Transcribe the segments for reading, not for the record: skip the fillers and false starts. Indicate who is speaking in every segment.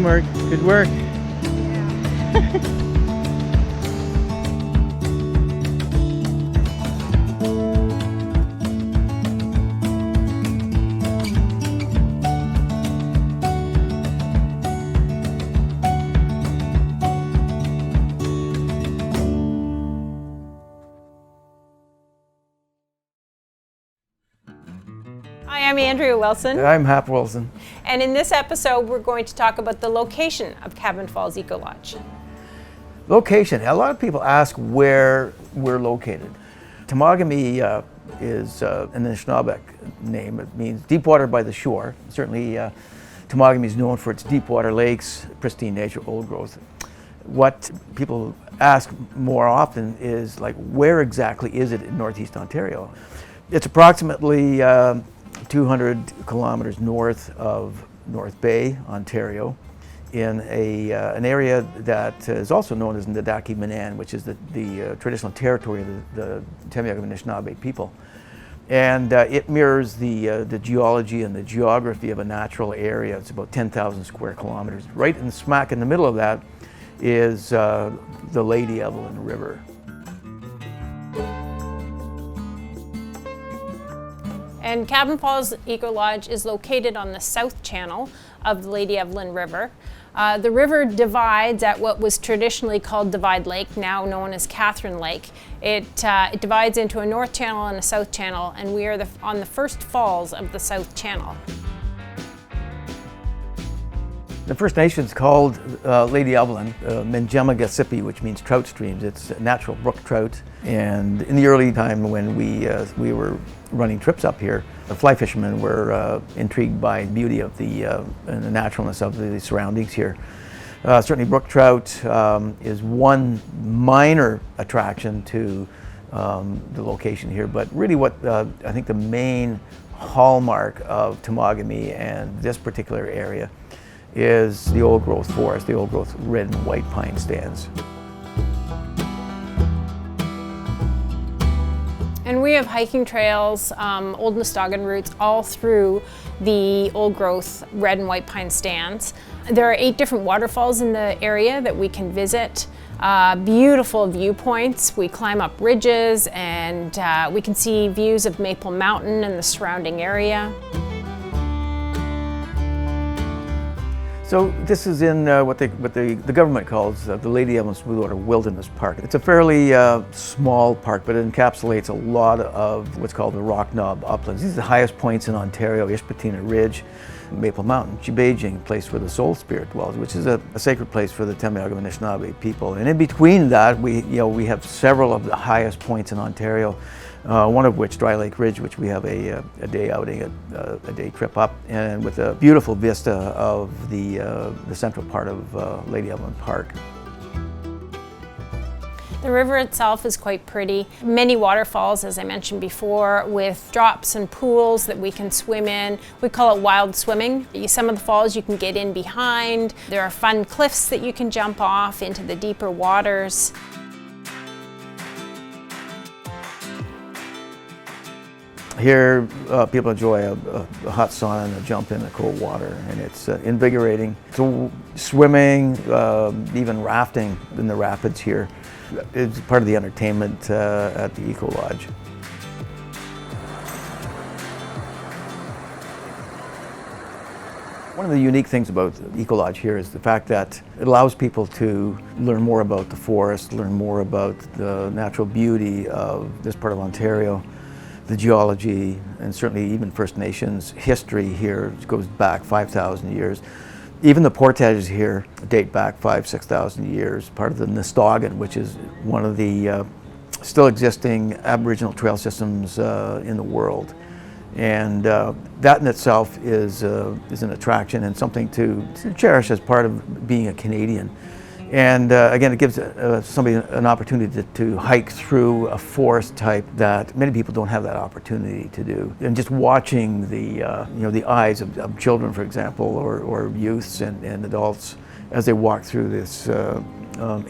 Speaker 1: Teamwork. Good work.
Speaker 2: Hi, I'm Andrea Wilson.
Speaker 1: I'm Hap Wilson.
Speaker 2: And in this episode, we're going to talk about the location of Cabin Falls Ecolodge.
Speaker 1: Location. A lot of people ask where we're located. Temagami is an Anishinaabe name. It means deep water by the shore. Certainly, Temagami is known for its deep water lakes, pristine nature, old growth. What people ask more often is, like, where exactly is it in Northeast Ontario? It's approximately 200 kilometers north of North Bay, Ontario, in an area that is also known as Nadaki Manan, which is the traditional territory of the Temagami Anishinaabe people. And it mirrors the geology and the geography of a natural area. It's about 10,000 square kilometers. Right in smack in the middle of that is the Lady Evelyn River.
Speaker 2: And Cabin Falls Ecolodge is located on the south channel of the Lady Evelyn River. The river divides at what was traditionally called Divide Lake, now known as Catherine Lake. It divides into a north channel and a south channel, and we are on the first falls of the south channel.
Speaker 1: The First Nations called Lady Evelyn Menjemagasipi, which means trout streams. It's a natural brook trout. And in the early time when we were running trips up here, the fly fishermen were intrigued by the beauty of and the naturalness of the surroundings here. Certainly brook trout is one minor attraction to the location here, but really what I think the main hallmark of Temagami and this particular area is the old growth forest, the old growth red and white pine stands.
Speaker 2: And we have hiking trails, old Mustagan routes all through the old growth red and white pine stands. There are 8 different waterfalls in the area that we can visit. Beautiful viewpoints. We climb up ridges and we can see views of Maple Mountain and the surrounding area.
Speaker 1: So this is in what the government calls the Lady Evelyn Smoothwater Wilderness Park. It's a fairly small park, but it encapsulates a lot of what's called the Rock Knob uplands. These are the highest points in Ontario: Ishpatina Ridge, Maple Mountain, Chibajing, place where the soul spirit dwells, which is a sacred place for the Temagami Anishinaabe people. And in between that, we have several of the highest points in Ontario. One of which, Dry Lake Ridge, which we have a day outing, a day trip up, and with a beautiful vista of the central part of Lady Evelyn Park.
Speaker 2: The river itself is quite pretty. Many waterfalls, as I mentioned before, with drops and pools that we can swim in. We call it wild swimming. Some of the falls you can get in behind. There are fun cliffs that you can jump off into the deeper waters.
Speaker 1: Here, people enjoy a hot sauna and a jump in the cold water, and it's invigorating. So swimming, even rafting in the rapids here is part of the entertainment at the Ecolodge. One of the unique things about Ecolodge here is the fact that it allows people to learn more about the forest, learn more about the natural beauty of this part of Ontario, the geology, and certainly even First Nations history here goes back 5,000 years. Even the portages here date back 6,000 years, part of the Mustagan, which is one of the still existing Aboriginal trail systems in the world. And that in itself is an attraction and something to cherish as part of being a Canadian. And again, it gives somebody an opportunity to hike through a forest type that many people don't have that opportunity to do. And just watching the eyes of children, for example, or youths and adults as they walk through this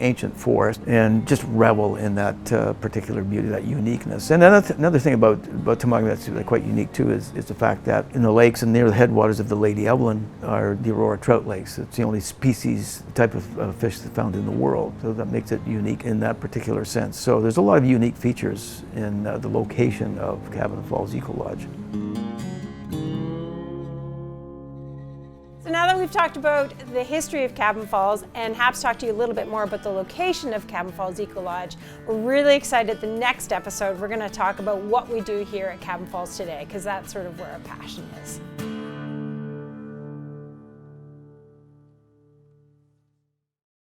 Speaker 1: ancient forest and just revel in that particular beauty, that uniqueness. And another thing about Temagami that's quite unique too is the fact that in the lakes and near the headwaters of the Lady Evelyn are the Aurora trout lakes. It's the only species, type of fish that's found in the world, so that makes it unique in that particular sense. So there's a lot of unique features in the location of Cabin Falls Ecolodge.
Speaker 2: So now that we've talked about the history of Cabin Falls and Hap's talked to you a little bit more about the location of Cabin Falls Ecolodge, we're really excited. The next episode we're going to talk about what we do here at Cabin Falls today, because that's sort of where our passion is.